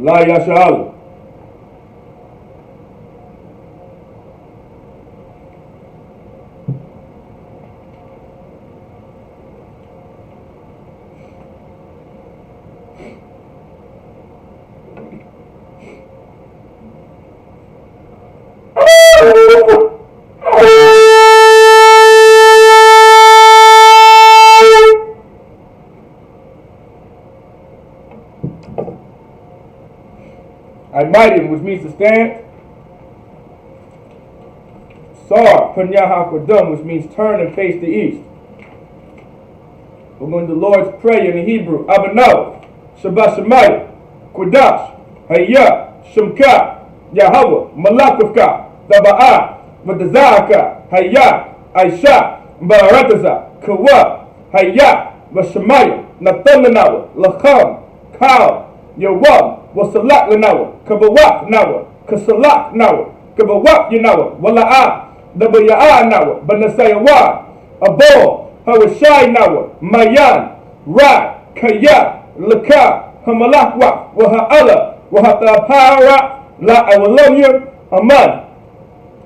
La Yasha'Allah. Mighty, which means to stand. Sar, Punya HaKodam, which means turn and face the east. We're going to the Lord's Prayer in the Hebrew. Abanaw, Shabbat Shemayim, Kodash, Hayya, Shemka, Yahweh, Malakufka, Taba'ah, Vadazaka, Hayya, Aisha, Barataza, Kawa, Hayya, Vashemayim, Nathanawa, Lacham, Kal, Yawam, Wasalak Lanawa, Kabawak Nawa, Kasalak Nawa, Kabawak Yanawa, Wala'a, Dabaya'a Nawa, Banasayawa, Abo, Hawashai Nawa, Mayan, Ra, Kaya, Laka, Hamalakwa, Waha'ala, Wahatapara, La Awalamya, Aman.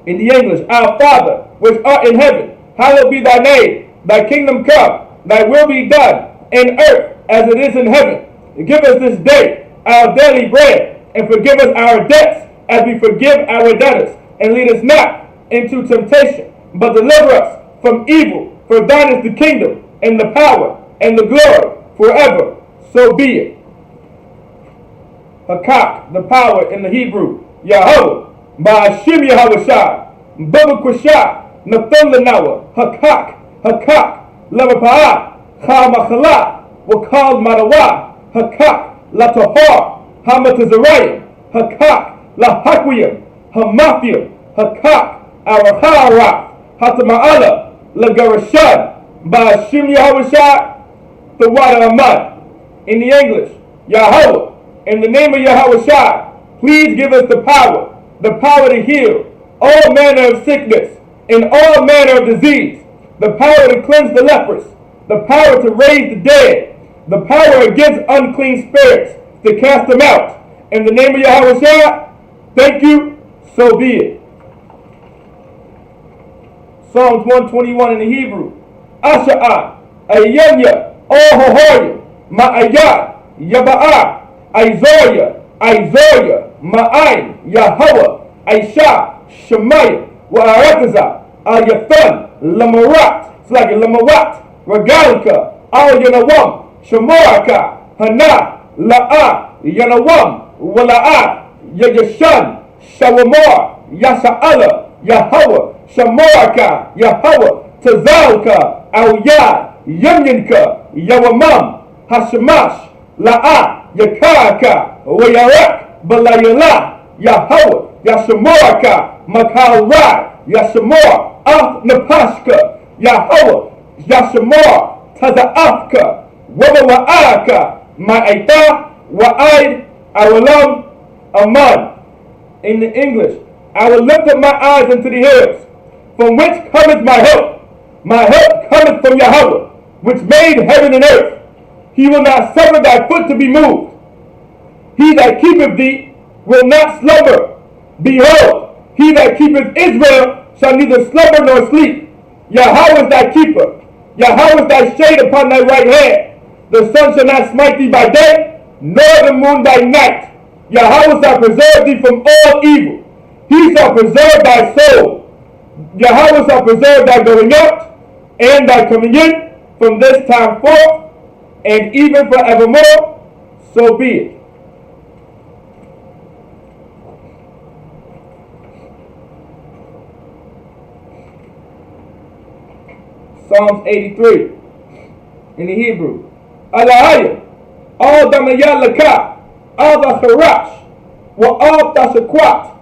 In the English, Our Father, which art in heaven, hallowed be thy name, thy kingdom come, thy will be done, in earth as it is in heaven. Give us this day our daily bread, and forgive us our debts as we forgive our debtors. And lead us not into temptation, but deliver us from evil. For thine is the kingdom, and the power, and the glory, forever. So be it. Hakak, the power in the Hebrew. Yahweh, Ba'ashim Yahweh, Baba Kusha, Nathan Lanawa, Hakak, Hakak, Lavapa'ah, Chamachala, Wakal Marawa, Hakak, La Tahar, Hamatazarayim, Hakak, La Hakwiyam, Hamathiyam, Hakak, Arahara, Hatama'ala, La Garashan, Ba'ashim Yahweh, the water of mud. In the English, Yahweh, in the name of Yahweh, please give us the power to heal all manner of sickness and all manner of disease, the power to cleanse the lepers, the power to raise the dead, the power against unclean spirits, to cast them out. In the name of Yahweh, thank you, so be it. Psalms 121 in the Hebrew. Asha'ah, Ayyanya, Ohohoya, Ma'ayah, Yaba'ah, Aizoya, Ma'ayin, Yahweh, Aisha, Shemayim, Wa'arataza, Ayathan, Lamarat, it's like a Lamarat, Regalika, Al-Yanawam, Shemoraka, Hana, La'a, Yanawam, Wala'a, Yayashan, Shawamor, Yasha'ala, Yahweh, Shemoraka, Yahweh, Tazalka, Al-Yad, Yamyanka, Yawamam, Hashemash, La'a, Yakaka, Wayarak, Balayala, Yahweh, Yashemoraka, Makalra, Yashemor, Af Napashka, Yahweh, Yashemor, Taza'afka, Wabawa'aka, Ma'aita, Wa'aid, Awalam, Aman. In the English, I will lift up my eyes into the hills, from which cometh my help. My help cometh from Yahweh, which made heaven and earth. He will not suffer thy foot to be moved. He that keepeth thee will not slumber. Behold, he that keepeth Israel shall neither slumber nor sleep. Yahweh is thy keeper. Yahweh is thy shade upon thy right hand. The sun shall not smite thee by day, nor the moon by night. Yahweh shall preserve thee from all evil. He shall preserve thy soul. Yahweh shall preserve thy going out and thy coming in from this time forth and even forevermore. So be it. Psalms 83 in the Hebrew. Alahaya, all damayalaka, all the harash, wa all tashakwat,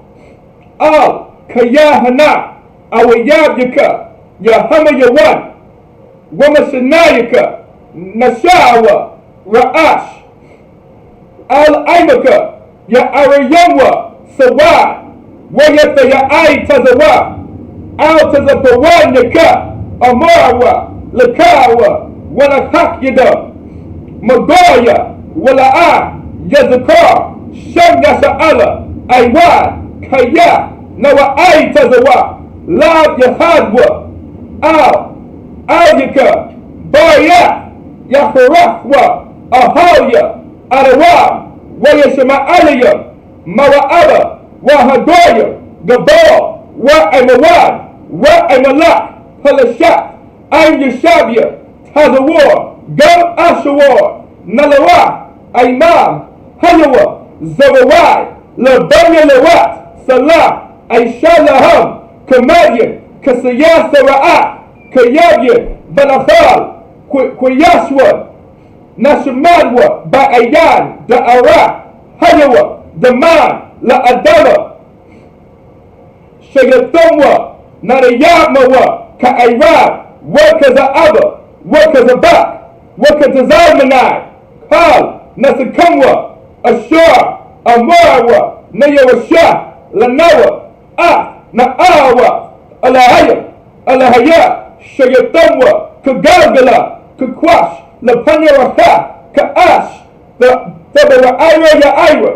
all kayahana, awayabyaka, yahama yawan, wamashanayaka, nashawa, ra'ash, al aimaka, ya arayamwa, sawa, wayata ya ai tazawa, al tazapawan yaka, Amarawa, Lakawa, Walakak Yada, Magoya, Wala'a, Yazakar, Shem Yasha'ala, Aywa, Kaya, Nawa Ay Tazawa, Lab Yahadwa, Al Baya, Yaharafwa, Ahaya, Arawa, Wayashama Alaya, Mawa'ala, Wahadoya, Gabal, Wa Amawad, Wa Amalak, Halashat, Ayn Yashabia, Tazawar, Gam Ashawar, Nalawa, Aimam, Hayawa, Zawawai, Labanya Lawat, Salah, Aisha Laham, Kamadian, Kasaya Sara'at, Kayabian, Banakhal, Kuyashwa, Nashamadwa, Ba'ayan, Da'ara, Hayawa, Daman, La Adama, Shayatumwa, Narayamawa, Ka'airab, Wakaza'aba, Wakazabak, Wakazazalmanai, Kal, Nasakamwa, Ashar, Amarawa, Nayawasha, Lanawa, Na'awa, Alahaya, Alahaya, Shayatamwa, Kagalgala, Kakwash, Lapanyaraha, Ka'ash, the Ira Ya'ira,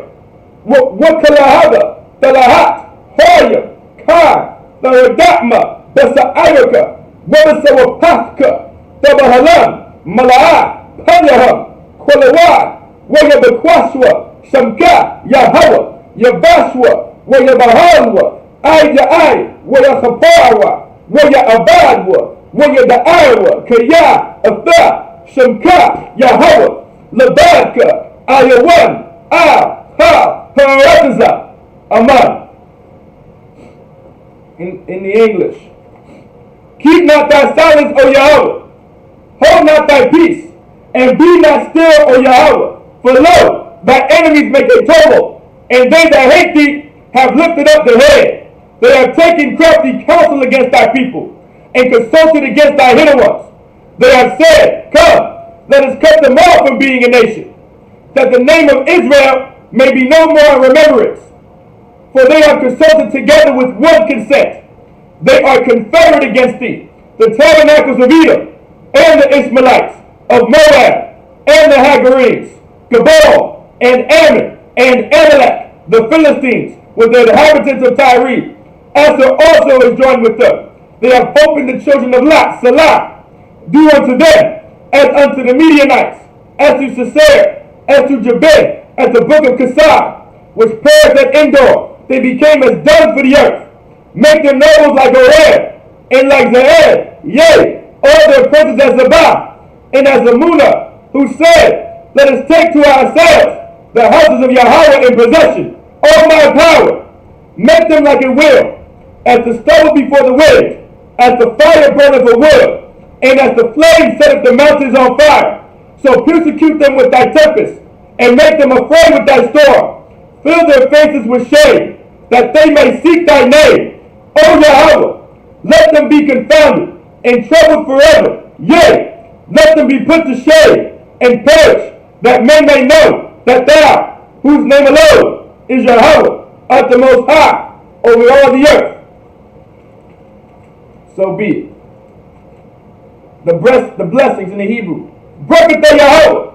Wakalahaba, Talahat, Hoya, Kai, the Radatma, Basa'iraka, Wabasawapaka, Tabahalam, Mala'a, Panyaham, Kwalawad, Wayabakwashwa, Shamka, Yahawa, Yabashwa, Wayabahalwa, Ay, Wayakhaparwa, Wayabadwa, Wayada'arwa, Kaya, Atha, Shamka, Yahawa, Labadka, Ayawan, Harataza, Aman. In the English, keep not thy silence, O Yahweh, hold not thy peace, and be not still, O Yahweh, for lo, thy enemies make a tumult, and they that hate thee have lifted up their head. They have taken crafty counsel against thy people, and consulted against thy hidden ones. They have said, come, let us cut them off from being a nation, that the name of Israel may be no more in remembrance. For they have consulted together with one consent. They are confederate against thee, the tabernacles of Edom, and the Ishmaelites, of Moab, and the Hagarenes, Gabal, and Ammon, and Amalek, the Philistines, with the inhabitants of Tyre. Asher also is joined with them. They have opened the children of Lot, Salah, do unto them, as unto the Midianites, as to Sisera, as to Jabin, at the book of Kasar, which perished at Endor. They became as dung for the earth. Make their nobles like Oreb, and like Ze'ed, yea, all their princes as Zabah, and as Amunah, who said, let us take to ourselves the houses of Yahweh in possession, all my power. Make them like a wheel, as the stubble before the wind, as the fire burneth for wood, and as the flame setteth the mountains on fire. So persecute them with thy tempest, and make them afraid with thy storm. Fill their faces with shame, that they may seek thy name. O Yahweh, let them be confounded and troubled forever. Yea, let them be put to shame and perish, that men may know that thou, whose name alone is Yahweh, art the most high over all the earth. So be it. The blessings in the Hebrew. Barakah Yahweh,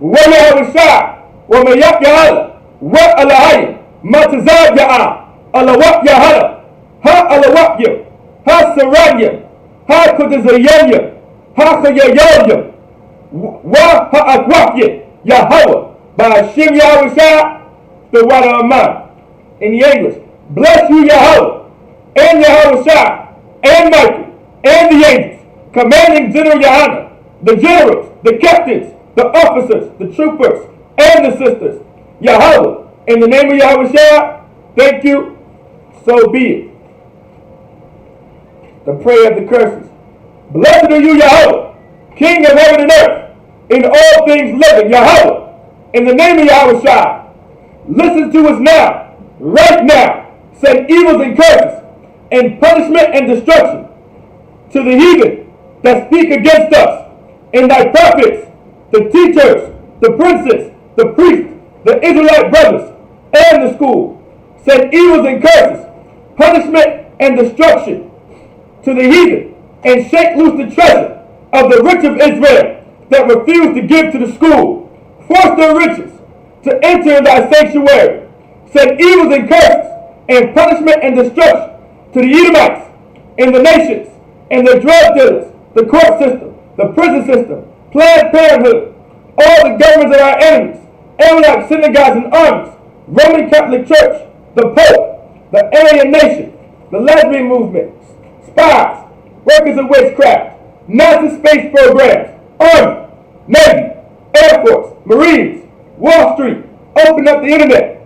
wa Yahweh Shah, wa Mayak Yahweh, wa Alahayim, Matazad Ya'ah, Alawak Yahara, Ha Alawakya, Ha Saranya, Ha Kudazayanya, Ha Khayayanya, Wa Ha Akwakya, Yahweh, by Hashem Yahweh Shah, the water of mine. In the English, bless you Yahweh, and Yahweh Shah, and Michael, and the angels, commanding General Yahana, the generals, the captains, the officers, the troopers, and the sisters. Yahweh, in the name of Yahweh Shah, thank you, so be it. The prayer of the curses. Blessed are you, Yahweh, King of heaven and earth, in all things living, Yahweh, in the name of Yahweh Shah. Listen to us now, right now. Send evils and curses, and punishment and destruction to the heathen that speak against us, and thy prophets, the teachers, the princes, the priests, the Israelite brothers, and the school. Send evils and curses, punishment and destruction to the heathen, and shake loose the treasure of the rich of Israel that refuse to give to the school. Force their riches, to enter in thy sanctuary. Send evils and curses, and punishment and destruction to the Edomites, and the nations, and the drug dealers, the court system, the prison system, Planned Parenthood, all the governments of our enemies, Amalek synagogues and armies, Roman Catholic Church, the Pope, the Aryan Nation, the lesbian movement, spies, workers of witchcraft, Nazi space programs, Army, Navy, Air Force, Marines, Wall Street, open up the internet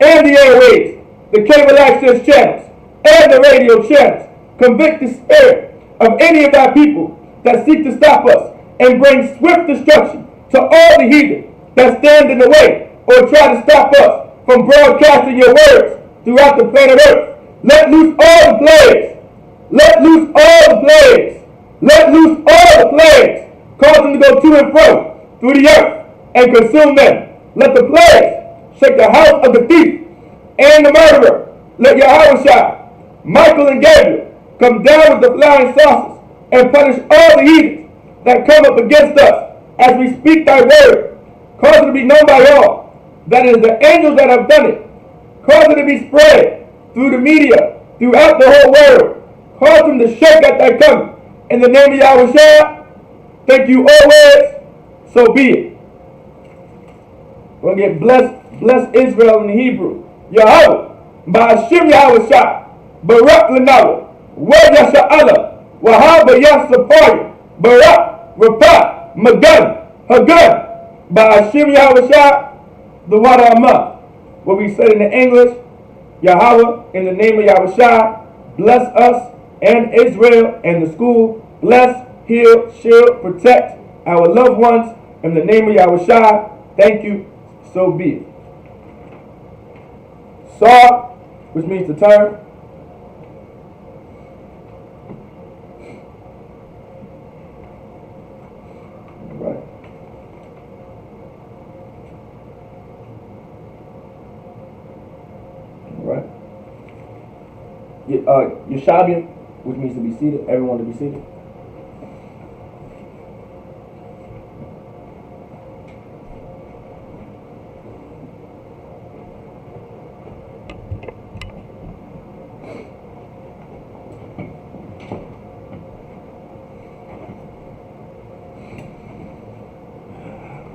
and the airwaves, the cable access channels, and the radio channels. Convict the spirit of any of thy people that seek to stop us and bring swift destruction to all the heathen that stand in the way or try to stop us from broadcasting your words throughout the planet Earth. Let loose all the plagues. Let loose all the plagues. Let loose all the plagues. Cause them to go to and fro through the earth and consume them. Let the plagues shake the house of the thief and the murderer. Let Yahushua, Michael and Gabriel come down with the flying saucers and punish all the heathens that come up against us as we speak thy word. Cause it to be known by all that it is the angels that have done it. Cause it to be spread through the media throughout the whole world. Cause them to shake at thy coming. In the name of Yahushua, thank you always, so be it. We're going to get bless Israel in the Hebrew. Yahweh, Ba'ashim Yahushua, Barak Lanawa, Wajah Sha'ala, Wahaba Yasapaya, Barak, Rapah, Magan, Hagan, Ba'ashim Yahushua, the water Amah. What we said in the English, Yahweh, in the name of Yahushua, bless us and Israel and the school. Bless, heal, shield, protect our loved ones. In the name of Yahushua, thank you, so be it. Saw, which means to turn. Right. Right. Yeshabian, which means to be seated. Everyone to be seated.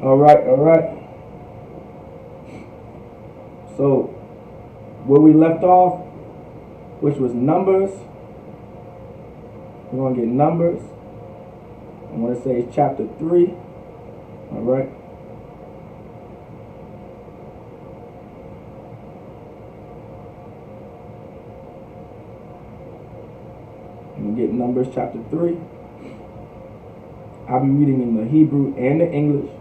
All right. So, where we left off, which was Numbers, we're going to get Numbers. I want to say it's chapter 3. All right. We'll get Numbers chapter 3. I'll be reading in the Hebrew and the English.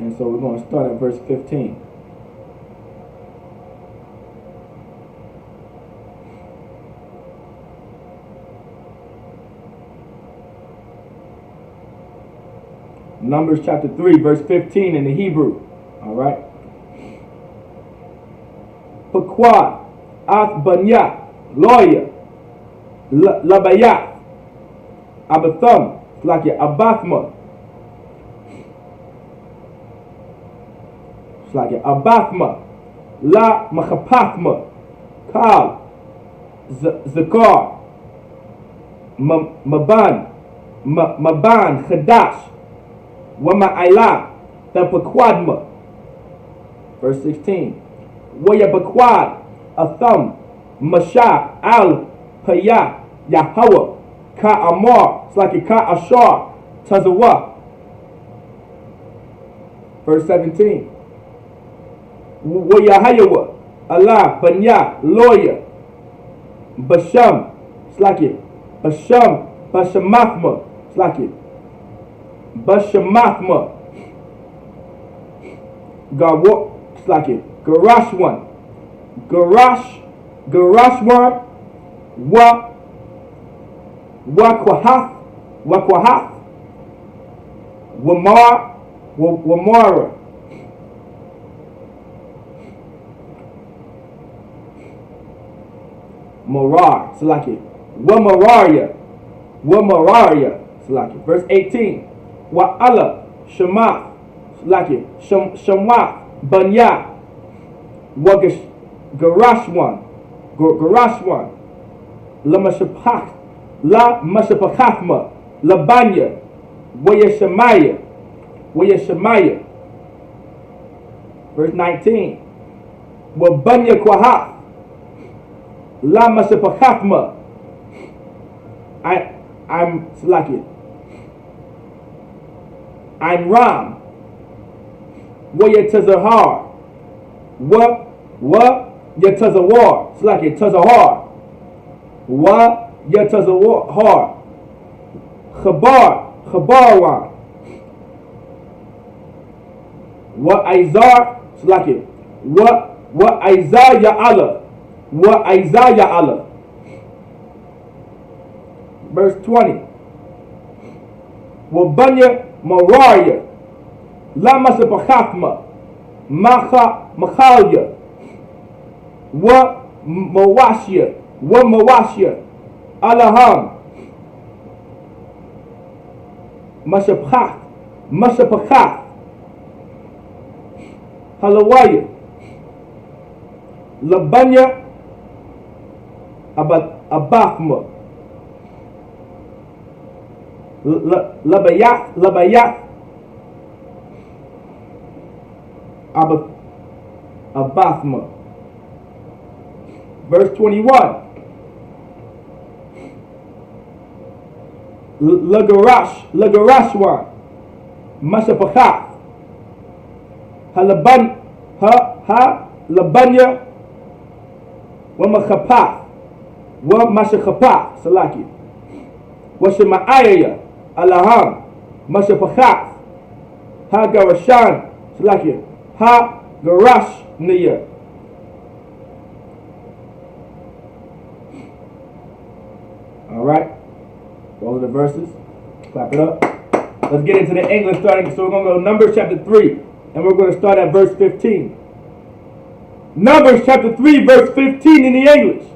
And so we're going to start at verse 15. Numbers chapter 3, verse 15 in the Hebrew. All right. Pequah, Athbanyah, Lawyer, Labayah, Abatham, Slakia, Abathma, Slakia, Abathma, La Machapathma, Kal, Zakar, Maban, Chadash, Wama'ila, the Pequadma. Verse 16. Waya Pequad, Atham, Mashah, Al, Payah, Yahweh, Ka Amar, it's like a Ka Ashar, Tazawah. Verse 17. Waya Hayawa, Allah, Banya, Lawyer, Basham, it's like it. Basham, Bashamachma, it's like it. Bashamathma, Garwa, it's like it. Garashwan, Garashwan, Wakwahath, Wamara, Morar, Salaki. Wa Moraria. Wa Moraria, Salaki. Verse 18. Wa Allah, Shema, Salaki. Shema, Banya. Wa Garashwan. Garashwan. La Mashapachafma. La Banya. Wa Yeshamaya. Wa Yeshamaya. Verse 19. Wa Banya Kwahaf. La Mashapachafma. I'm Salaki. I'm Ram. Wa Yetazahar. Wa Yetazawar. Salaki. Tazahar. Wa Yetazawar. Khabarwan. Wa Izar. Salaki. Wa Izar Ya Allah. Wa Izar Ya Allah. Verse 20. Wa Banya Moraria. La Masapachafma. Machalya. Wa Mawashia. Wa Mawashia. Alaham. Mashapachaf. Halawaya. Labanya Abafma. Labayat Abathma. Verse 21. Lagarashwan Mashapachaf. Labanya wa Machapaf. Wa Mashachapaf. Salaki. Wa Shemaiah. Alaham. Mashapachaf. Ha Garashan. Salaki. Ha Garashniya. Alright. Those are the verses. Clap it up. Let's get into the English starting. So we're going to go to Numbers chapter 3. And we're going to start at verse 15. Numbers chapter 3 verse 15 in the English.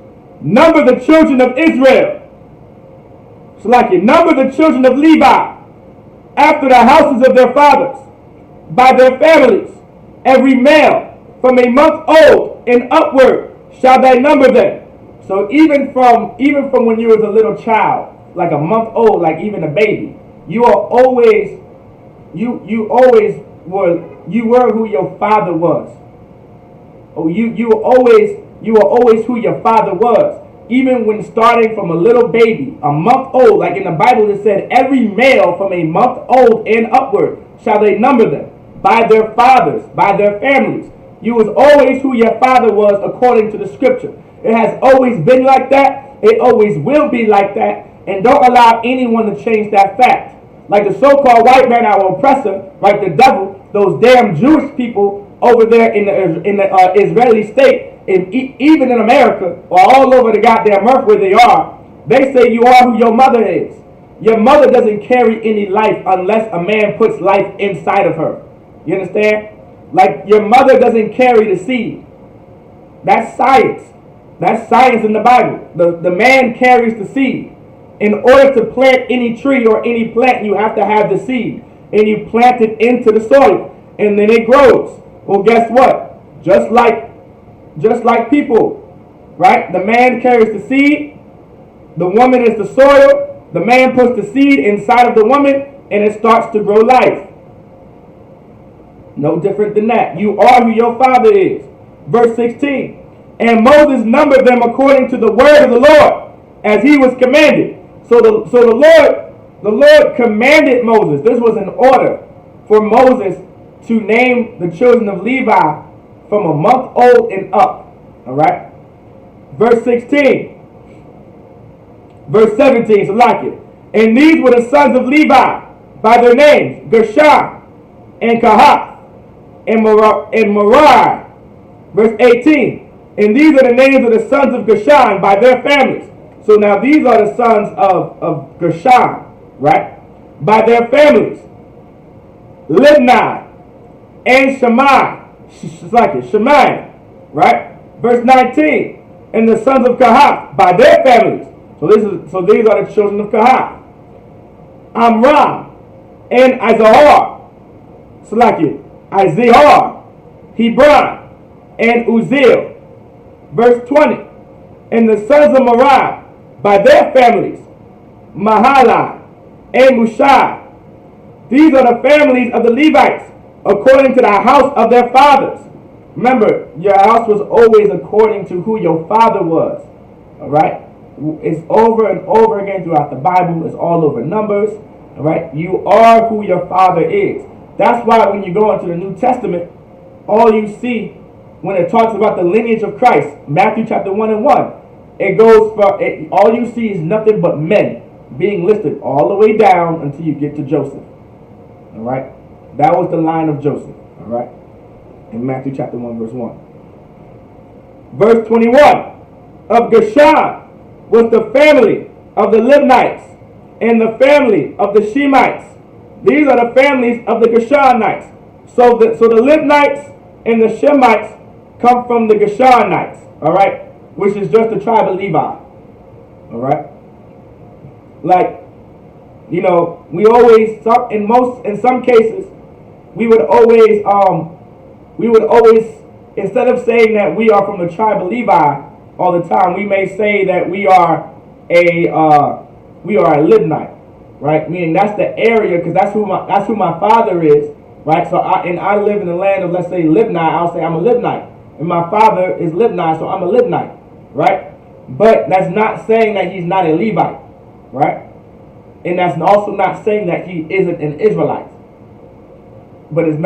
Number the children of Israel. Salaki. Number the children of Levi after the houses of their fathers, by their families, every male from a month old and upward shall they number them. So even from when you was a little child, like a month old, like even a baby, you were who your father was. Oh, you were always who your father was. Even when starting from a little baby, a month old, like in the Bible it said, every male from a month old and upward shall they number them, by their fathers, by their families. You was always who your father was according to the scripture. It has always been like that. It always will be like that. And don't allow anyone to change that fact. Like the so-called white man, our oppressor, like the devil, those damn Jewish people over there in the Israeli state, and even in America, or all over the goddamn earth where they are, they say you are who your mother is. Your mother doesn't carry any life unless a man puts life inside of her. You understand? Like your mother doesn't carry the seed. That's science. That's science in the Bible. The man carries the seed. In order to plant any tree or any plant, you have to have the seed. And you plant it into the soil. And then it grows. Well, guess what? Just like people, right? The man carries the seed. The woman is the soil. The man puts the seed inside of the woman, and it starts to grow life. No different than that. You are who your father is. Verse 16. And Moses numbered them according to the word of the Lord, as he was commanded. So the Lord commanded Moses. This was an order for Moses to name the children of Levi from a month old and up. All right. Verse 16. Verse 17. So like it. And these were the sons of Levi by their names: Gershon and Kahath and Merari. Verse 18. And these are the names of the sons of Gershon by their families. So now these are the sons of Gershon, right? By their families. Libni and Shemai, right? Verse 19. and the sons of Kahath by their families. So these are the children of Kahath. Amram and Izahar, Izahar, Hebron, and Uzziel. Verse 20. And the sons of Merari by their families, Mahali and Mushai. These are the families of the Levites according to the house of their fathers. Remember, your house was always according to who your father was. Alright? It's over and over again throughout the Bible. It's all over Numbers. Alright? You are who your father is. That's why when you go into the New Testament, all you see when it talks about the lineage of Christ, Matthew chapter 1 and 1, all you see is nothing but men being listed all the way down until you get to Joseph. Alright? That was the line of Joseph. Alright? In Matthew chapter 1 verse 1. Verse 21. Of Gershon was the family of the Libnites and the family of the Shemites. These are the families of the Gershonites. So the Libnites and the Shemites come from the Gershonites. Alright? Which is just the tribe of Levi. Alright? Like, you know, we always, in some cases, we would always, instead of saying that we are from the tribe of Levi all the time, we may say that we are a Libnite, right? Meaning that's the area, because that's who my father is, right? So I live in the land of, let's say, Libnite. I'll say I'm a Libnite, and my father is Libnite, so I'm a Libnite, right? But that's not saying that he's not a Levite, right? And that's also not saying that he isn't an Israelite. But it's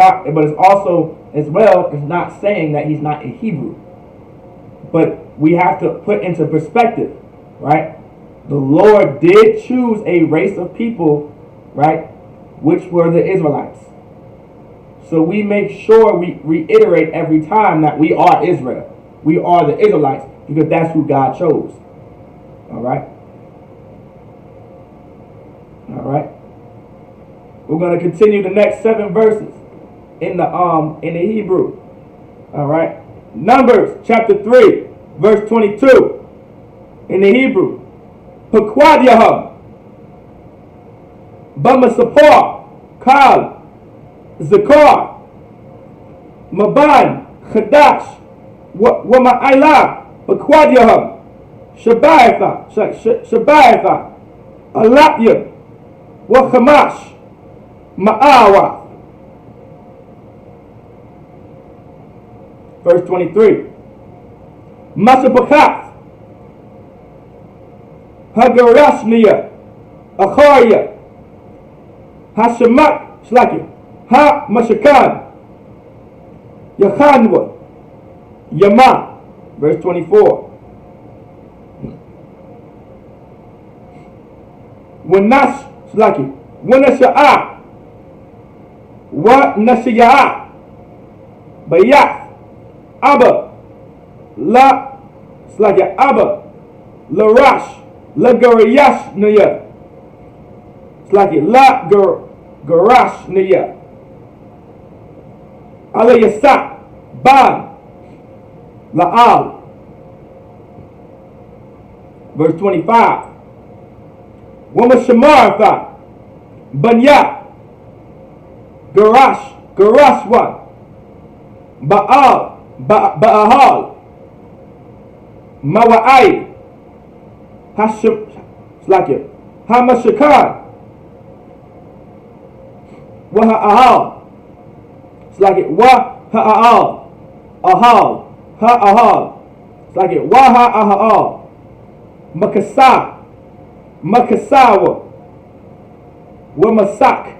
also, as well, it's not saying that he's not a Hebrew. But we have to put into perspective, right? The Lord did choose a race of people, right, which were the Israelites. So we make sure we reiterate every time that we are Israel. We are the Israelites, because that's who God chose. All right? All right? We're going to continue the next 7 verses in the Hebrew. All right? Numbers chapter 3, verse 22 in the Hebrew. Pequadiahum, Bamasapar, Kal, Zakar, Maban, Chadash, Wama'ila, Pequadiahum, Shabaitha, Alatya, Wachamash, Ma'awa. Verse 23. Masapakath, Hagarashniya, Acharya, Hashemak, Shlaki, Ha Mashakan, Yachanwa, Yama. Verse 24. Wanash, Shlaki, Wanasha'a, Wa Nashiya'a, Bayath, Abba, La, Shlaki, Abba, Larash, La Garayash Naya. It's like it. La Garash Naya. Ala Yasak Ban La'al. Verse 25. Wama Shamartha Banya Garash one. Ba'ahal Mawa'ai. It's like it. Hamashakan. Waha'ahal. It's like it. Waha'ahal. Ahal. Ha'ahal. It's like it. Waha'ahal. Makasa. Makasawa. Wamasak.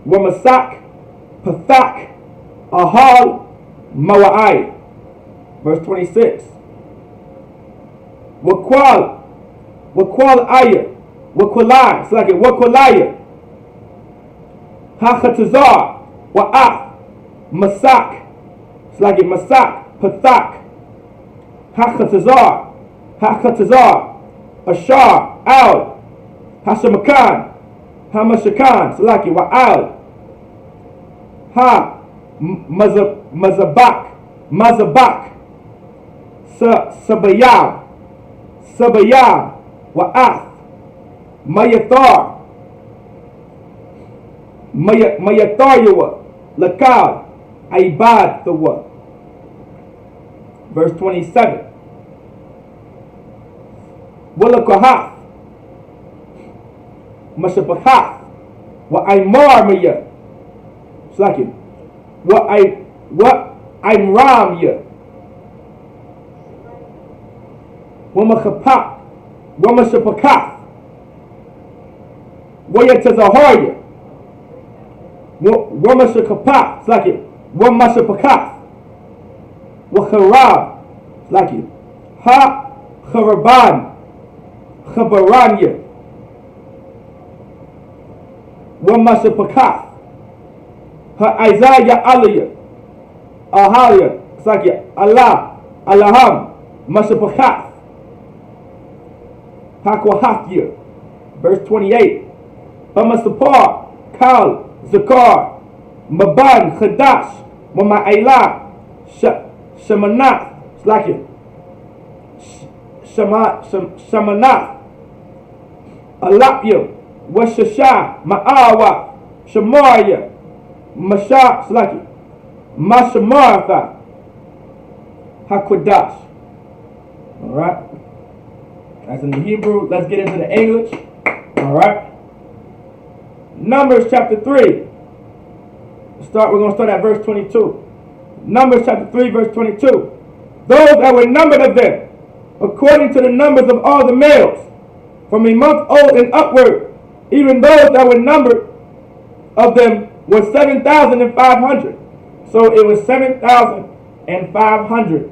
Wamasak. Pathak. Ahal. Mawa'ai. Verse 26. Wakwal Ayah, Wakwalai, it's like it, Wakwalaya, Hachatazar, Wa'af, Masak, it's like it, Masak, Pathak, Hachatazar, Ashar, Al, Hashamakan, Hamashakan, it's like it, Wa'al, Mazabak, Sabayah, Wa'ath, Mayathar, Mayatharyawa, Lakal, Ibad Thawa. Verse 27. Walakahath, Mashapahath, Wa'aimar Maya, Slakin, Wa'aimram Ya, Wamakapak, Wamashapakath, Wayatazaharya, Wamashakapak, Slakin, Wamashapakath, Wakharab, Slakin, Ha Kharaban, Khabaranya, Wamashapakath, Ha Isaiah Aliyah, Ahalia, Slakin, Allah, Allaham, Mashapakath, Hakwahathya. Verse 28. Hamasapar, Kal, Zakar, Maban, Chadash, Mama'ila, Shamanath, Slakin, Shamanath, Alapya, Washasha, Ma'awa, Shamaria, Masha, Slakin, Mashamartha, Hakwadash. Alright? That's in the Hebrew. Let's get into the English. Alright? Numbers chapter 3. We're going to start at verse 22. Numbers chapter 3, verse 22. Those that were numbered of them, according to the numbers of all the males, from a month old and upward, even those that were numbered of them were 7,500. So it was 7,500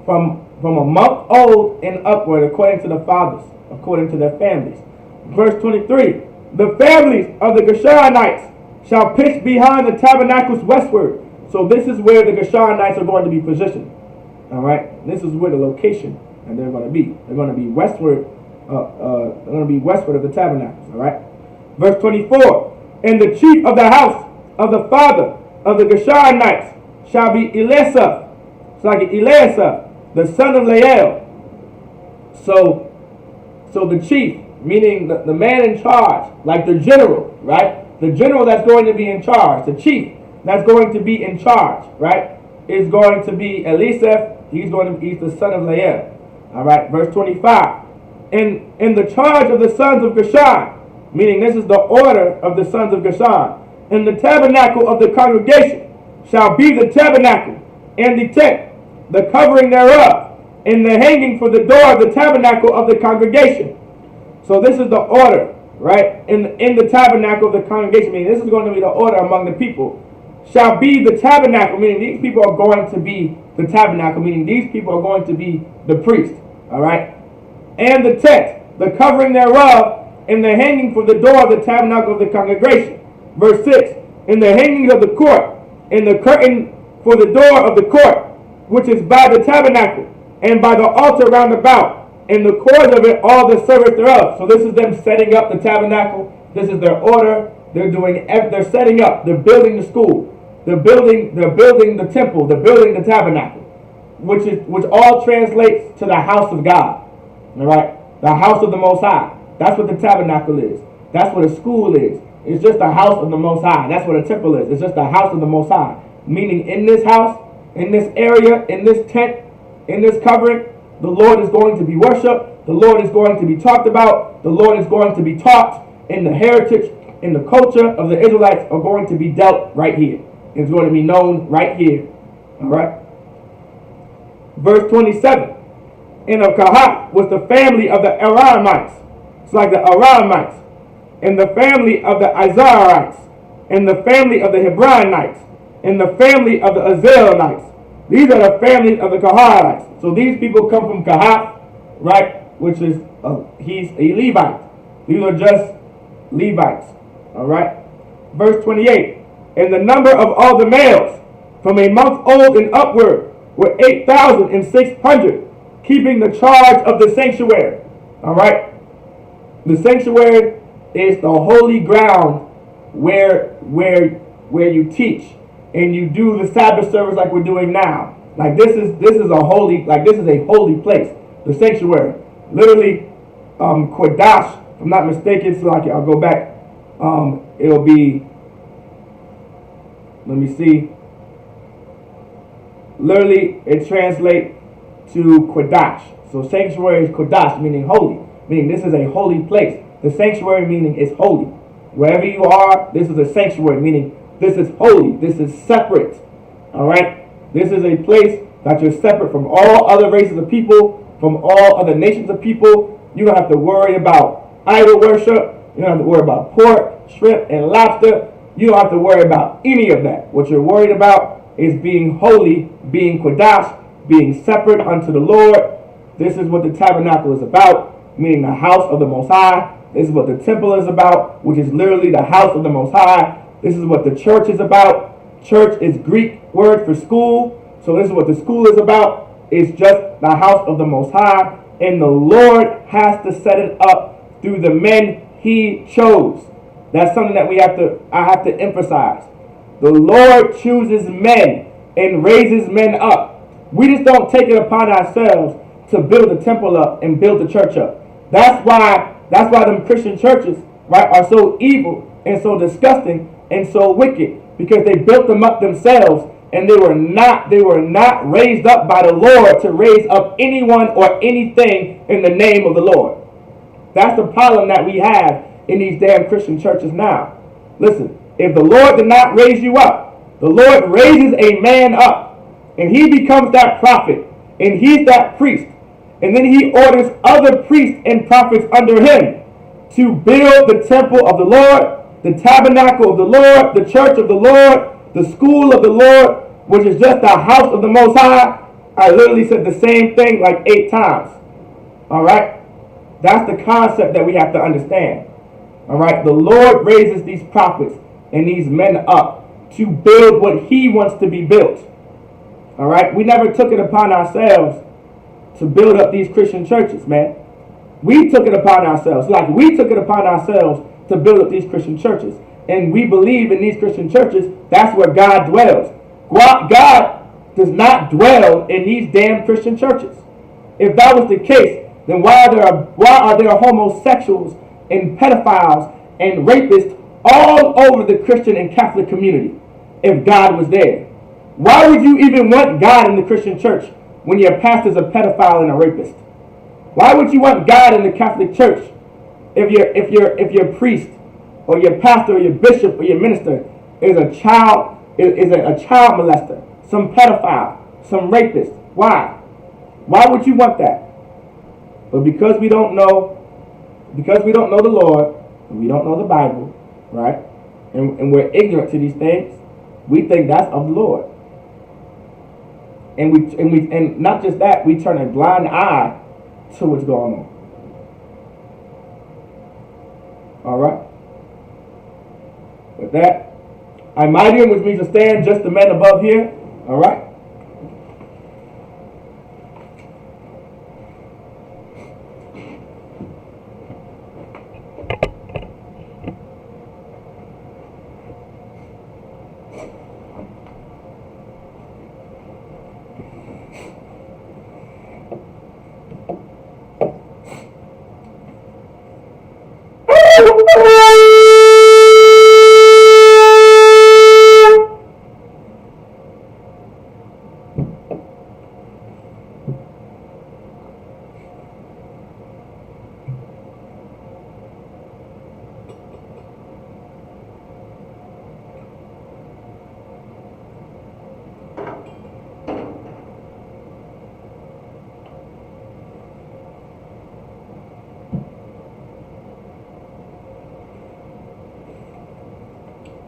from a month old and upward, according to the fathers, according to their families. Verse 23. The families of the Gershonites shall pitch behind the tabernacles westward. So this is where the Gershonites are going to be positioned. Alright? This is where the location and they're going to be. They're going to be westward. They're going to be westward of the tabernacles. Alright? Verse 24. And the chief of the house of the father of the Gershonites shall be Elisaph. It's like Elisaph, the son of Lael. So the chief, meaning the man in charge, like the general, right? The general that's going to be in charge, the chief that's going to be in charge, right, is going to be Elisaph. He's the son of Lael. All right, verse 25. In the charge of the sons of Gershon, meaning this is the order of the sons of Gershon, in the tabernacle of the congregation shall be the tabernacle and the tent, the covering thereof, and the hanging for the door of the tabernacle of the congregation. So this is the order, right? In the tabernacle of the congregation, meaning this is going to be the order among the people. Shall be the tabernacle, meaning these people are going to be the tabernacle, meaning these people are going to be the priest. All right? And the tent, the covering thereof, and the hanging for the door of the tabernacle of the congregation. Verse 6. In the hanging of the court, and the curtain for the door of the court, which is by the tabernacle, and by the altar round about, and the cords of it, all the service thereof. So this is them setting up the tabernacle. This is their order. They're setting up. They're building the school. They're building the temple. They're building the tabernacle, which all translates to the house of God. All right, the house of the Most High. That's what the tabernacle is. That's what a school is. It's just the house of the Most High. That's what a temple is. It's just the house of the Most High. Meaning, in this house, in this area, in this tent, in this covering, the Lord is going to be worshipped. The Lord is going to be talked about. The Lord is going to be taught. And the heritage and the culture of the Israelites are going to be dealt right here. It's going to be known right here. All right. Verse 27. And of Kahat was the family of the Aramites. It's like the Aramites. And the family of the Izarites. And the family of the Hebronites. And the family of the Azarites. These are the families of the Kahatites. So these people come from Kahat, right? Which is, he's a Levite. These are just Levites. All right. Verse 28. And the number of all the males from a month old and upward were 8,600, keeping the charge of the sanctuary. All right. The sanctuary is the holy ground where you teach and you do the Sabbath service like we're doing now. Like this is a holy, like this is a holy place. The sanctuary. Literally, Kodash, if I'm not mistaken, so I'll go back. It'll be, let me see. Literally, it translates to Kodash. So sanctuary is Kodash, meaning holy. Meaning this is a holy place. The sanctuary meaning it's holy. Wherever you are, this is a sanctuary, meaning this is holy. This is separate. Alright? This is a place that you're separate from all other races of people, from all other nations of people. You don't have to worry about idol worship. You don't have to worry about pork, shrimp, and lobster. You don't have to worry about any of that. What you're worried about is being holy, being Kodash, being separate unto the Lord. This is what the tabernacle is about, meaning the house of the Most High. This is what the temple is about, which is literally the house of the Most High. This is what the church is about. Church is Greek word for school. So this is what the school is about. It's just the house of the Most High. And the Lord has to set it up through the men he chose. That's something that I have to emphasize. The Lord chooses men and raises men up. We just don't take it upon ourselves to build the temple up and build the church up. That's why them Christian churches, right, are so evil and so disgusting and so wicked, because they built them up themselves, and they were not raised up by the Lord to raise up anyone or anything in the name of the Lord. That's the problem that we have in these damn Christian churches now. Listen, if the Lord did not raise you up, the Lord raises a man up, and he becomes that prophet, and he's that priest, and then he orders other priests and prophets under him to build the temple of the Lord, the tabernacle of the Lord, the church of the Lord, the school of the Lord, which is just the house of the Most High. I literally said the same thing like 8 times. All right? That's the concept that we have to understand. All right? The Lord raises these prophets and these men up to build what he wants to be built. All right? We never took it upon ourselves to build up these Christian churches, man. We took it upon ourselves. Like we took it upon ourselves to build up these Christian churches. And we believe in these Christian churches, that's where God dwells. God does not dwell in these damn Christian churches. If that was the case, then why are there homosexuals and pedophiles and rapists all over the Christian and Catholic community if God was there? Why would you even want God in the Christian church when your pastor's a pedophile and a rapist? Why would you want God in the Catholic church if your priest or your pastor or your bishop or your minister is a child molester, some pedophile, some rapist? Why? Why would you want that? But because we don't know the Lord, and we don't know the Bible, right? And we're ignorant to these things, we think that's of the Lord. And not just that, we turn a blind eye to what's going on. All right. With that, I'm mightier, which means to stand just the men above here. All right.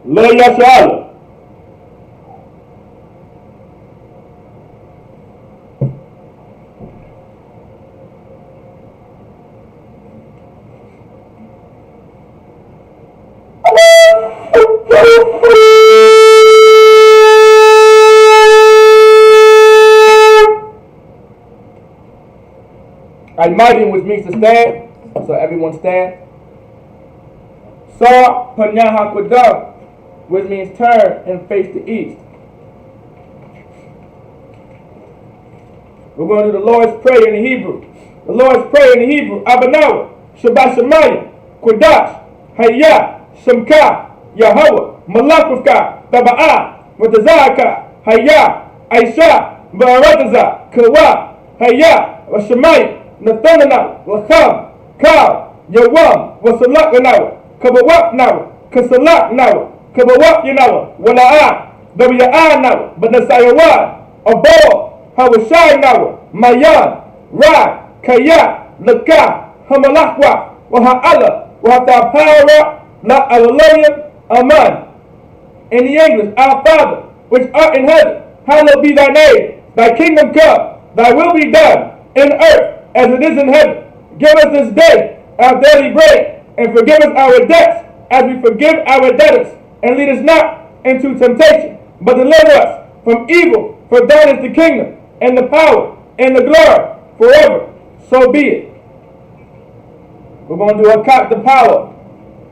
Lay your shoulder. Almighty, which means to stand. So everyone stand. Sa Panyahakudah, which means turn and face the east. We're going to do the Lord's Prayer in the Hebrew. The Lord's Prayer in the Hebrew. Abanawa, Shabbat Shemayim, Kodash, Hayah, Shemka, Yahweh, Malakufka, Taba'ah, Watazaka, Hayah, Aisha, Ba'arataza, Kawa, Hayah, Washemayim, Nathananawa, Lacham, Kal, Yawam, Wasalakanawa, Kabawak Nawa, Kasalak Nawa, Kabawak Yanawa, Wala'ah, Dawiya'a Nawa, Banasayawa, Abor, Hawashai Nawa, Mayan, Ra, Kaya, Laka, Hamalakwa, Waha'ala, Wahatapara, La Alalaya, Aman. In the English, Our Father, which art in heaven, hallowed be thy name. Thy kingdom come, thy will be done, in earth as it is in heaven. Give us this day our daily bread, and forgive us our debts, as we forgive our debtors. And lead us not into temptation, but deliver us from evil. For thine is the kingdom, and the power, and the glory, forever. So be it. We're going to do a cock the power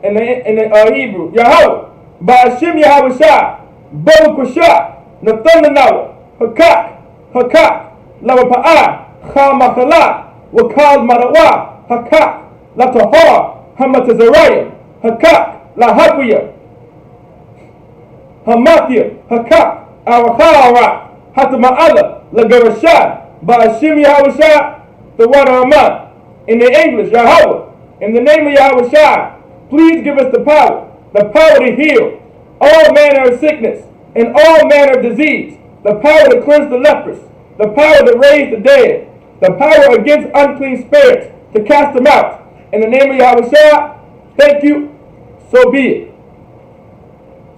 in the Hebrew. Yahweh, Ba'ashim Yahweh Shah, Baruch Kusha, Nathanawa, Hakak, Hakak, Lawapa'ah, Chamakala, Wakal Marawa, Hakak, Latahar, Hamatazarayim, Hakak, Lahakwiya, Hamathia, Hakak, Arakara, Hatama'ala, Lagarashad, Ba'ashim Yahweh Shah, the water Aman. In the English, Yahweh, in the name of Yahweh Shah, please give us the power to heal all manner of sickness and all manner of disease, the power to cleanse the lepers, the power to raise the dead, the power against unclean spirits, to cast them out. In the name of Yahweh Shah, thank you, so be it.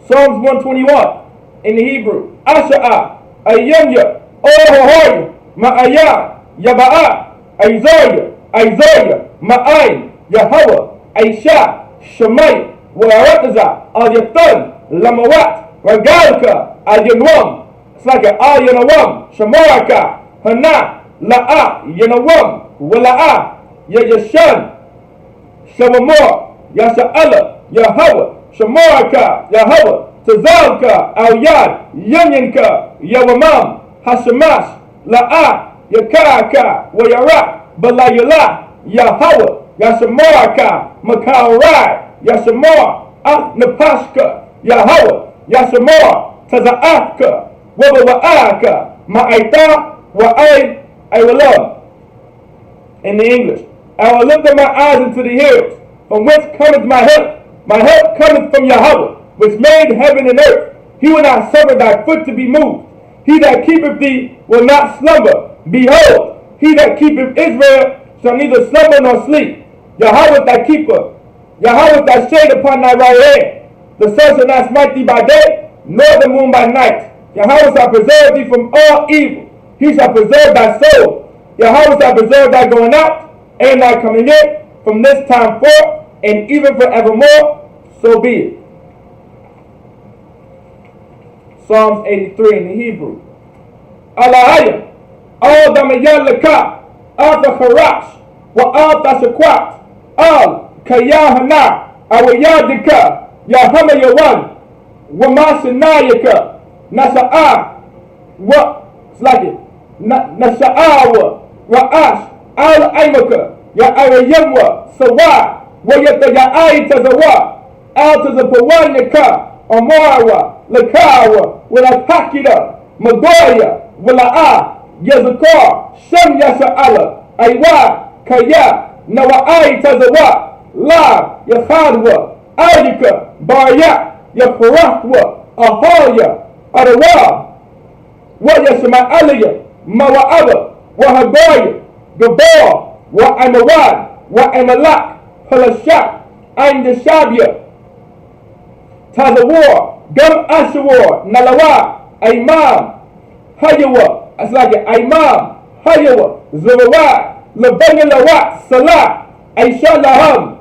Psalms 121 in the Hebrew. Asha'ah, Ayyamya, Ohohoya, Ma'ayah, Yaba'ah, Isaiah, Ma'ayin, Yahweh, Aisha, Shemai, Wa'arataza, Al-Yathan, Lamawat, Ragalka, Al-Yanwam, it's like an Al-Yanawam, Shamaraka, Hana, La'a, Yanawam, Wala'a, Yayashan, Shavamor, Yasha'ala, Yahweh, Shamaraka, Yahweh, Tazalka, Al-Yad, Yanyanka, Yawamam, Hashamash, La'a, Yakaka, Wayarak, Balayala, Yahweh, Yashamaraka, Makarai, Yashamar, Napashka, Yahweh, Yashamar, Taza'aka, Wabawa'aka, Ma'aita, Wa'ay, I will love. In the English, I will lift up my eyes into the hills, from whence cometh my help. My help cometh from Yahweh, which made heaven and earth. He will not suffer thy foot to be moved. He that keepeth thee will not slumber. Behold, he that keepeth Israel shall neither slumber nor sleep. Yahweh thy keeper, Yahweh thy shade upon thy right hand. The sun shall not smite thee by day, nor the moon by night. Yahweh shall preserve thee from all evil. He shall preserve thy soul. Yahweh shall preserve thy going out and thy coming in from this time forth and even forevermore. So be it. Psalms 83 in the Hebrew. Alahaya, al damayan laka, al kharash, wa al tashakwat, al kayahana, awayadika, yahama yawan, wa mashanayaka, nasa'a, wa, it's like it, nasa'awa, ra'ash, al aimaka, ya arayamwa, sawa, wa yata ya'ai tazawa, al tazapawanyaka, Amarawa, Lakawa, Wilapakida, Magoya, Wila'a, Yazakar, Shem Yasha'ala, Aywa, Kaya, Nawa'ai Tazawa, La, Yahadwa, Ayika, Barya, Yafarakwa, Ahaya, Arawa, Wayashama'alaya, Mawa'aba, Wahagoya, Gabor, Wa'amarad, Wa'amalak, Halashak, Ain Deshabia, Tazawar, Gam Ashawar, Nalawa, Imam, Hayawa, it's like it, Imam, Hayawa, Zawawat, Labangalawat, Salah, Aisha Laham,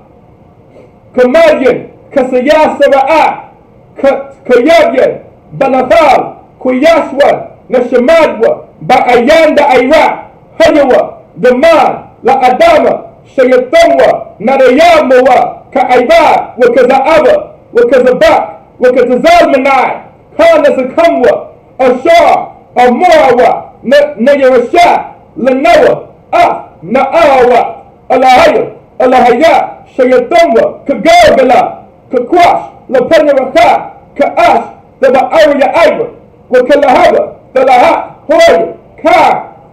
Kamadian, Kasaya Sara'a, Kayabyan, Banathal, Kuyashwan, Nashamadwa, Ba'ayanda Ira, Hayawa, Daman, La Adama, Shayatamwa, Narayamawa, Ka'aiba, Wakaza'aba, Wakazabak, Wakazalmanai, Kana Sakamwa, Ashar, Amorawa, Nayarasha, Lanoah, Na'awa, Alahaya, Alahaya, Shayathumwa, Kagargala, Kakwash, Lapanaraka, Ka'ash, the Ba'arya Iber, Wakalahaba, the Lahat, Hoya, Ka,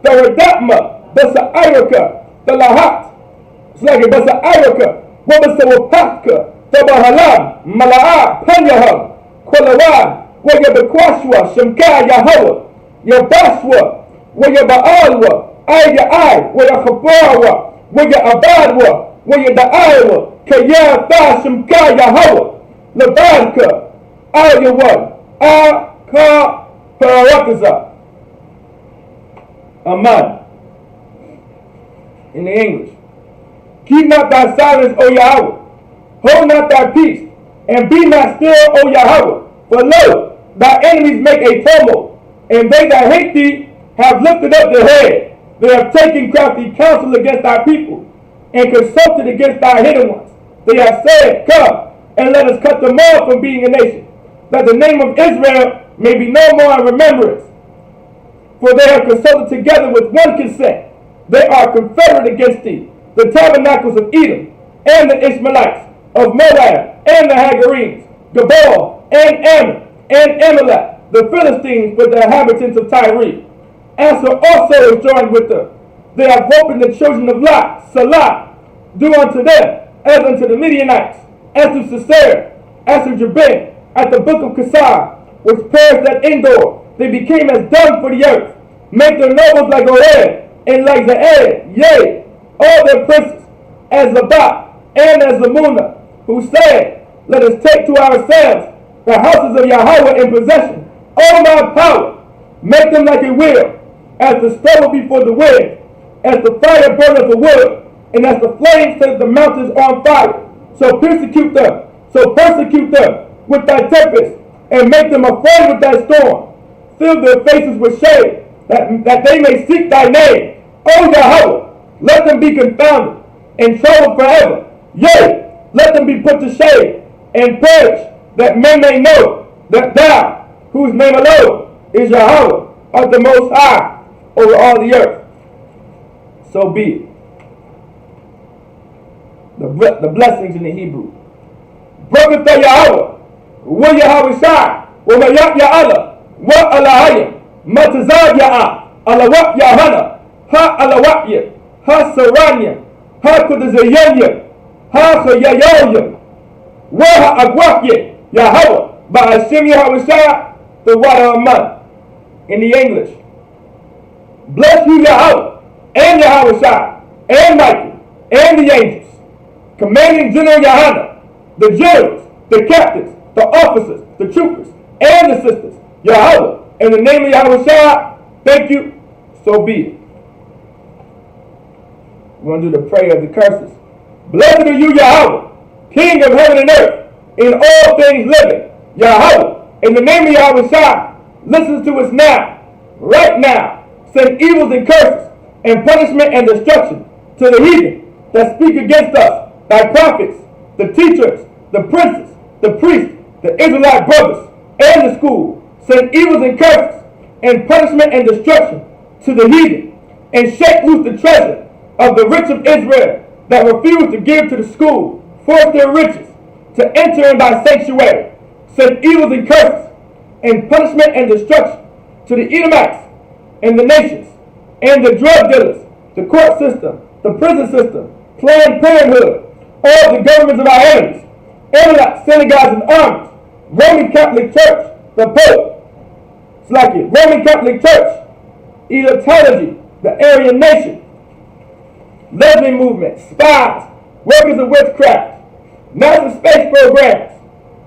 the Radatma, the Sa'iraka, the Lahat, Slaggy, the Sa'iraka, Wabasawapaka, the Bahalam, Mala'a, Panyaham, Kwalawan, Waya Bekwashwa, Shamka, Yahweh, Yabashwa, Waya Ba'alwa, Aya Ai, Waya Khabarwa, Waya Abadwa, Waya Da'awa, Kaya Tha Shamka, Yahweh, Labanka, Aya One, Ka, Parakaza. Aman. In the English. Keep not thy silence, O Yahweh. Hold not thy peace, and be not still, O Yahweh. For lo, thy enemies make a tumult, and they that hate thee have lifted up their head. They have taken crafty counsel against thy people, and consulted against thy hidden ones. They have said, Come, and let us cut them off from being a nation, that the name of Israel may be no more in remembrance. For they have consulted together with one consent. They are confederate against thee, the tabernacles of Edom, and the Ishmaelites, of Moab, and the Hagarenes, Gabal, and Ammon, and Amalek, the Philistines with the inhabitants of Tyre. Asa also is joined with them. They have hope in the children of Lot, Salah. Do unto them as unto the Midianites, as to Sisera, as to Jabin, at the book of Kasar, which perished at Endor. They became as dung for the earth. Make their nobles like Oreb, and like Zaed, yea, all their princes, as Labat, and as Zamuna, who said, Let us take to ourselves the houses of Yahweh in possession. O my power, make them like a wheel, as the stubble before the wind, as the fire burneth the wood, and as the flames set the mountains on fire. So persecute them with thy tempest, and make them afraid with thy storm. Fill their faces with shame, that they may seek thy name. O Yahweh, let them be confounded and troubled forever. Yea, let them be put to shame and perish, that men may know that thou, whose name alone is Yahweh, art the most high over all the earth. So be it. The blessings in the Hebrew. Baruch atah Yahweh, wa Yahweh Shai, wa Mayat Ya'ala, wa Alahayim, Matazad Ya'ah, Alawat Yahana, Ha Alawatya, Ha Saranya, Ha Kudazayanya, Ha Chayayoya, Wa Ha'agwapya, Yahweh, Ba'ashim Yahweh Shai, the water of man. In the English. Bless you, Yahweh, and Yahweh Shai, and Michael, and the angels. Commanding General Yahana, the generals, the captains, the officers, the troopers, and the sisters, Yahweh, in the name of Yahweh Shai, thank you, so be it. We're going to do the prayer of the curses. Blessed are you, Yahweh, King of heaven and earth, in all things living. Yahweh, in the name of Yahweh Shai, listen to us now, right now. Send evils and curses, and punishment and destruction to the heathen that speak against us, thy prophets, the teachers, the princes, the priests, the Israelite brothers, and the school. Send evils and curses, and punishment and destruction to the heathen, and shake loose the treasure of the rich of Israel that refuse to give to the school, force their riches to enter in thy sanctuary. Send evils and curses, and punishment and destruction to the Edomites, and the nations, and the drug dealers, the court system, the prison system, Planned Parenthood, all the governments of our enemies, Amalek, synagogues and armies, Roman Catholic Church, the Pope, Roman Catholic Church, Elitology, the Aryan Nation, lesbian movement, spies, workers of witchcraft, NASA space programs,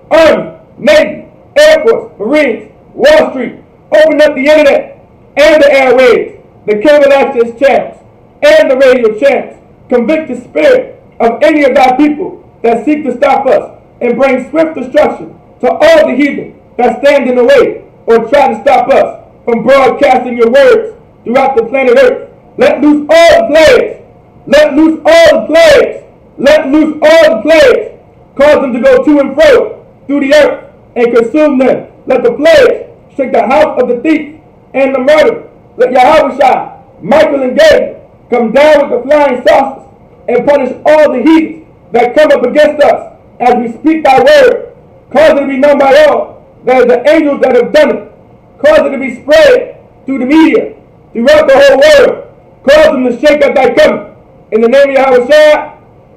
Army, Navy, Air Force, Marines, Wall Street, open up the internet and the airwaves, the cable access channels, and the radio channels. Convict the spirit of any of thy people that seek to stop us, and bring swift destruction to all the heathen that stand in the way or try to stop us from broadcasting your words throughout the planet Earth. Let loose all the plagues. Let loose all the plagues. Let loose all the plagues. Cause them to go to and fro through the earth and consume them. Let the plagues shake the house of the thief and the murderer. Let Yahweh Shai Michael and Gabriel, come down with the flying saucers and punish all the heathens that come up against us as we speak thy word. Cause it to be known by all that the angels that have done it. Cause it to be spread through the media, throughout the whole world. Cause them to shake up thy coming. In the name of Yahweh,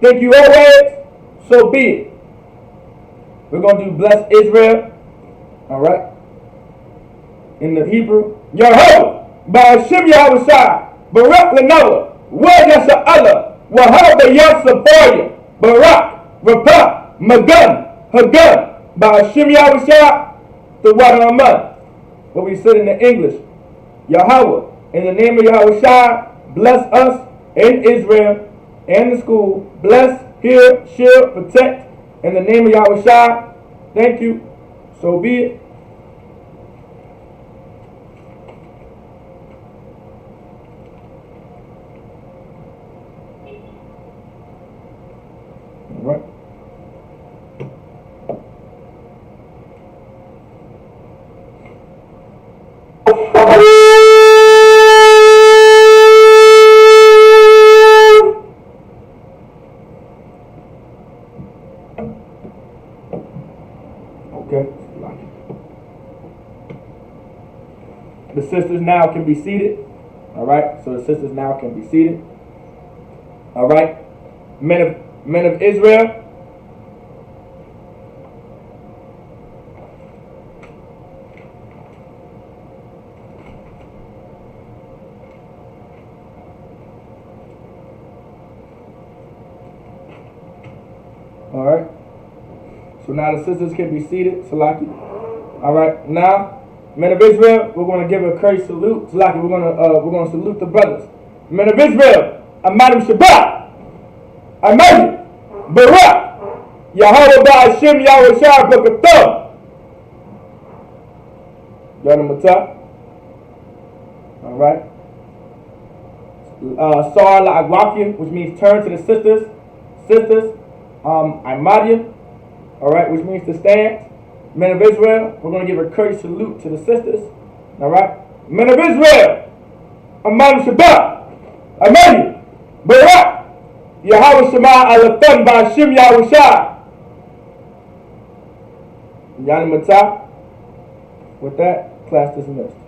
thank you always, so be it. We're going to do bless Israel. Alright? In the Hebrew, Yehovah, Ba'ashem Yahushai, Barak Lenoah, Wajasha Allah, Wahaba Yasafoya, Barak, Rapah, Magan, Hagan, Ba'ashem Yahushai, the water on mud. What we said in the English, Yahweh, in the name of Yahushai, bless us and Israel and the school. Bless, heal, shield, protect. In the name of Yahushai, thank you. So be it. All right. Okay. The sisters now can be seated. All right. So the sisters now can be seated. All right. Men of Israel. All right. So now the sisters can be seated. Salaki. All right. Now, men of Israel, we're going to give a courteous salute. Salaki, we're going to salute the brothers. Men of Israel, Amadim Shabbat. Amadim Barak. Yahweh Ba'ashem Yahushai B'Kathah. Yana Matah. All right. Sar La'agwakim, which means turn to the sisters. Sisters. Imadium, all right, which means to stand. Men of Israel, we're going to give a courteous salute to the sisters, all right. Men of Israel, Amman Shabbat, Amen, Barak, Yahweh Shema Alathan Ba'ashim Yahushai. Yana Matah. With that, class dismissed.